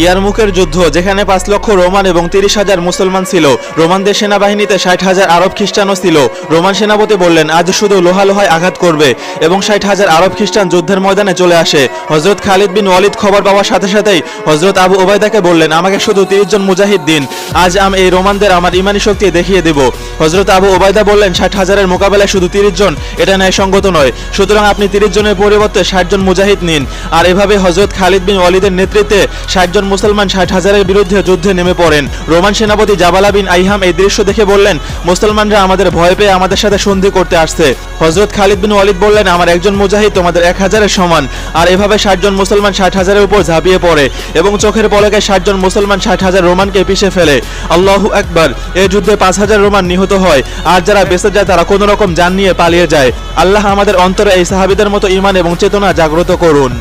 ইয়ারমুকের যুদ্ধ, যেখানে 5 লক্ষ রোমান এবং 30,000 মুসলমান ছিল। রোমানদের সেনাবাহিনীতে 60,000 আরব খ্রিস্টানও ছিল। রোমান সেনাপতি বললেন, আজ শুধু লোহায় আঘাত করবে, এবং 60,000 আরব খ্রিস্টান যুদ্ধের ময়দানে চলে আসে। হযরত খালিদ বিন ওয়ালিদ খবর পাওয়ার সাথে সাথেই হযরত আবু উবাইদাকে বললেন, আমাকে শুধু 30 জন মুজাহিদ দিন, আজ আমি এই রোমানদের আমার ইমানি শক্তি দেখিয়ে দেব। হযরত আবু উবাইদা বললেন, 60,000-এর মোকাবেলায় শুধু 30 জন, এটা ন্যায়সঙ্গত নয়, সুতরাং আপনি 30 জনের পরিবর্তে 60 জন মুজাহিদ নিন। আর এভাবে হযরত খালিদ বিন ওয়ালিদের নেতৃত্বে 60 জন মুসলমান 60,000-এর বিরুদ্ধে যুদ্ধে নেমে পড়েন। রোমান সেনাপতি জাবালা বিন আইহাম এই দৃশ্য দেখে বললেন, মুসলমানরা আমাদের ভয় পেয়ে আমাদের সাথে সন্ধি করতে আসছে। হযরত খালিদ বিন ওয়ালিদ বললেন, আমার একজন মুজাহিদ তোমাদের 1000-এর সমান। আর এভাবে 60 জন মুসলমান 60,000-এর উপর ঝাঁপিয়ে পড়ে এবং চোখের পলকে 60 জন মুসলমান 60,000 রোমানকে পিষে ফেলে। আল্লাহু আকবার। এই যুদ্ধে 5,000 রোমান নিহত হয়, আর যারা বেঁচে যায় তারা কোনো রকম জান নিয়ে পালিয়ে যায়। আল্লাহ আমাদের অন্তরে এই সাহাবীদের মতো ঈমান এবং চেতনা জাগ্রত করুন।